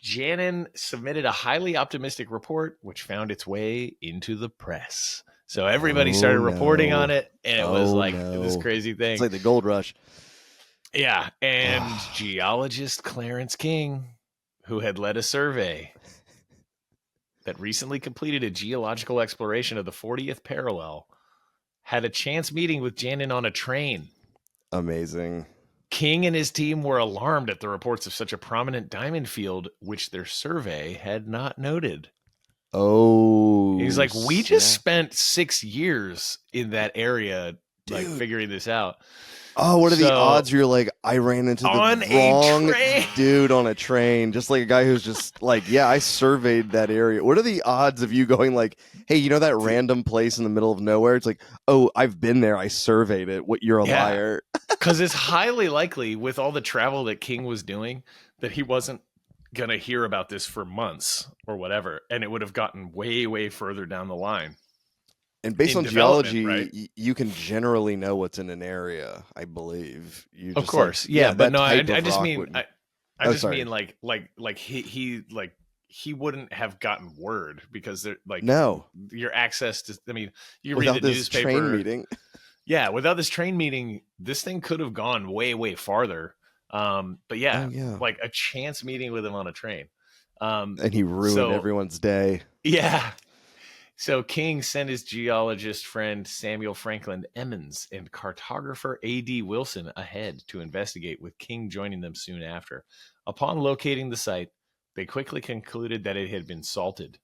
Janin submitted a highly optimistic report, which found its way into the press. So everybody started reporting on it, and it was like this crazy It's thing. like the gold rush. Yeah, and geologist Clarence King, who had led a survey that recently completed a geological exploration of the 40th parallel, had a chance meeting with Janin on a train. Amazing. King and his team were alarmed at the reports of such a prominent diamond field, which their survey had not noted. Oh, He's like, we just snap. spent 6 years in that area, like Dude. figuring this out. Oh, what are the So- odds you're like, I ran into the On a wrong train. dude on a train, just like a guy who's just like, yeah, I surveyed that area. What are the odds of you going like, hey, you know that random place in the middle of nowhere? It's like, oh, I've been there. I surveyed it. What? You're a Yeah. liar. Because it's highly likely, with all the travel that King was doing, that he wasn't going to hear about this for months or whatever. And it would have gotten way, way further down the line. And based In on development, geology, right? you can generally know what's in an area, I believe. You Of just course. like, Yeah. But that no, I type of just rock mean, wouldn't- I Oh, just sorry. mean like he wouldn't have gotten word because they're like, No, your access to, I mean, you without read the this newspaper. train meeting. Yeah, without this train meeting, this thing could have gone way, way farther. But yeah, Oh, yeah. like a chance meeting with him on a train. And he ruined so- everyone's day. Yeah. So King sent his geologist friend Samuel Franklin Emmons and cartographer A.D. Wilson ahead to investigate, with King joining them soon after. Upon locating the site, they quickly concluded that it had been salted,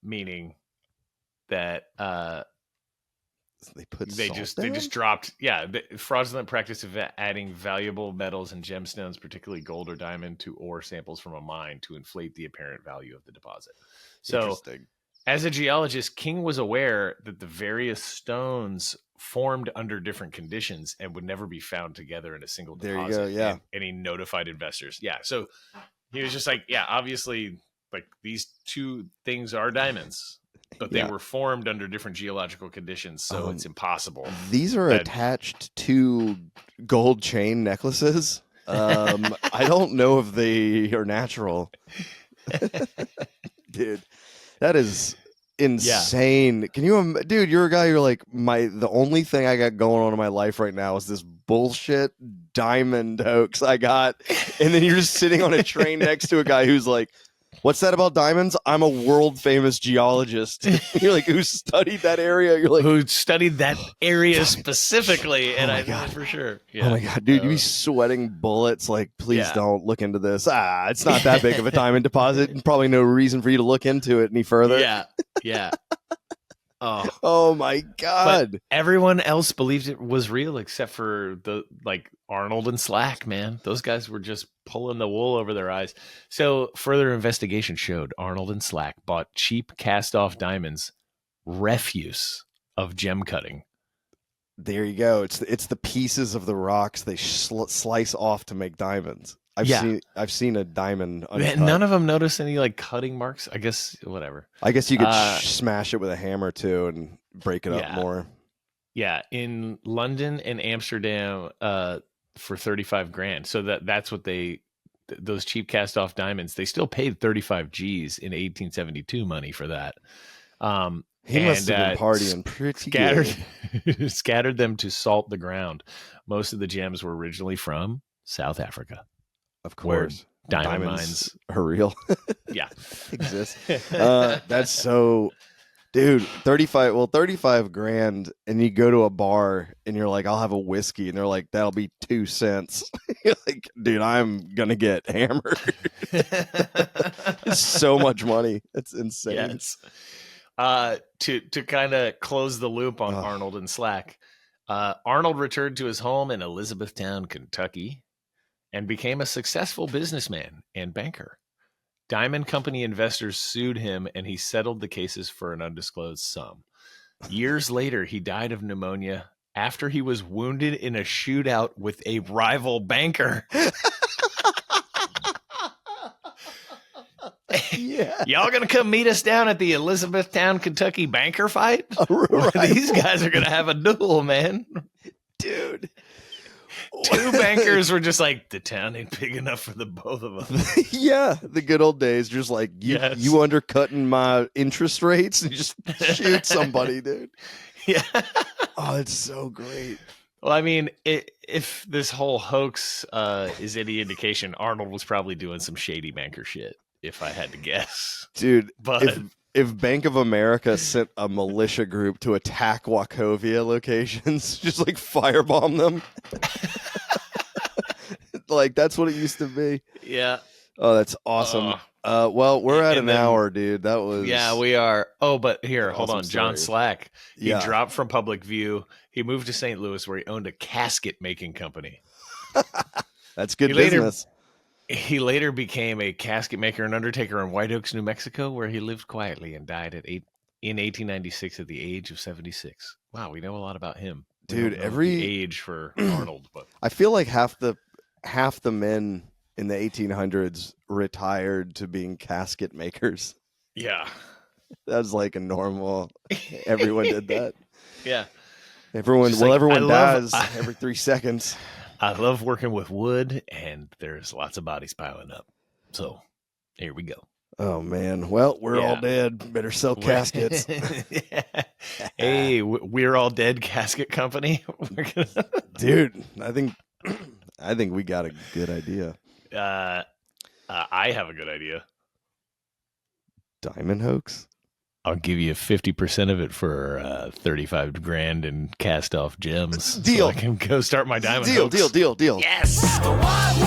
meaning that They just dropped the fraudulent practice of adding valuable metals and gemstones, particularly gold or diamond, to ore samples from a mine to inflate the apparent value of the deposit. So Interesting. as a geologist, King was aware that the various stones formed under different conditions and would never be found together in a single There you deposit. go, yeah. And he notified investors. Yeah. So he was just like, yeah, obviously like these two things are diamonds, but they Yeah. were formed under different geological conditions, so it's impossible. These are that- attached to gold chain necklaces. I don't know if they are natural. Dude, that is insane. Can you, dude? You're a guy. You're like the only thing I got going on in my life right now is this bullshit diamond hoax I got, and then you're just sitting on a train next to a guy who's like, "What's that about diamonds? I'm a world famous geologist." You're like, who studied that area? You're like, who studied that area specifically, and my I know God. for sure. oh my God, dude, you be sweating bullets. Like, please Yeah. don't look into this. It's not that big of a diamond deposit, and probably no reason for you to look into it any further. Yeah. Oh, Oh my God. everyone else believed it was real except for Arnold and Slack, man. Those guys were just pulling the wool over their eyes. So further investigation showed Arnold and Slack bought cheap cast-off diamonds, refuse of gem cutting. There you go. It's the pieces of the rocks they slice off to make diamonds. I've seen a diamond uncut. None of them noticed any like cutting marks. I guess whatever. I guess you could smash it with a hammer too and break it up more. Yeah, in London and Amsterdam for 35 grand. So that's what those cheap cast off diamonds, they still paid 35 G's in 1872 money for that. He must have been partying pretty good. Scattered them to salt the ground. Most of the gems were originally from South Africa. Of course. Diamond mines are real. Yeah. Exist. That's so, dude, 35 grand, and you go to a bar and you're like, I'll have a whiskey, and they're like, that'll be 2 cents. You're like, dude, I'm gonna get hammered. It's so much money. It's insane. Yes. To kind of close the loop on Arnold and Slack, Arnold returned to his home in Elizabethtown, Kentucky, and became a successful businessman and banker. Diamond Company investors sued him, and he settled the cases for an undisclosed sum. Years later, he died of pneumonia after he was wounded in a shootout with a rival banker. Yeah. Y'all gonna come meet us down at the Elizabethtown, Kentucky banker fight? Right. These guys are gonna have a duel, man. Dude. Two bankers were just like, the town ain't big enough for the both of us. Yeah, the good old days. Just like, you undercutting my interest rates, and just shoot somebody, dude. Yeah. Oh, it's so great. Well, I mean, if this whole hoax is any indication, Arnold was probably doing some shady banker shit, if I had to guess. Dude, But if Bank of America sent a militia group to attack Wachovia locations, just like firebomb them. Like, that's what it used to be. yeah. Oh, that's awesome. Well, we're at an hour, dude. That was... Yeah, we are. Oh, but here, hold Awesome on. John story. Slack, he Yeah. dropped from public view. He moved to St. Louis, where he owned a casket making company. That's good He later- business. He later became a casket maker and undertaker in White Oaks, New Mexico, where he lived quietly and died in 1896 at the age of 76. Wow, we know a lot about him. We Dude, don't know every- the age for Arnold, but I feel like half the men in the 1800s retired to being casket makers. yeah, That was like a normal. Everyone did that. yeah. Everyone, Just well, like, everyone I love- dies every 3 seconds. I love working with wood, and there's lots of bodies piling up. So here we go. Oh man. Well, we're all Yeah. dead. Better sell caskets. Yeah. Hey, we're all dead casket company. We're gonna... Dude, I think we got a good idea. I have a good idea. Diamond hoax? I'll give you 50% of it for 35 grand in cast off gems. Deal. So I can go start my diamond Deal, hoax. deal, deal, deal. Yes. The wild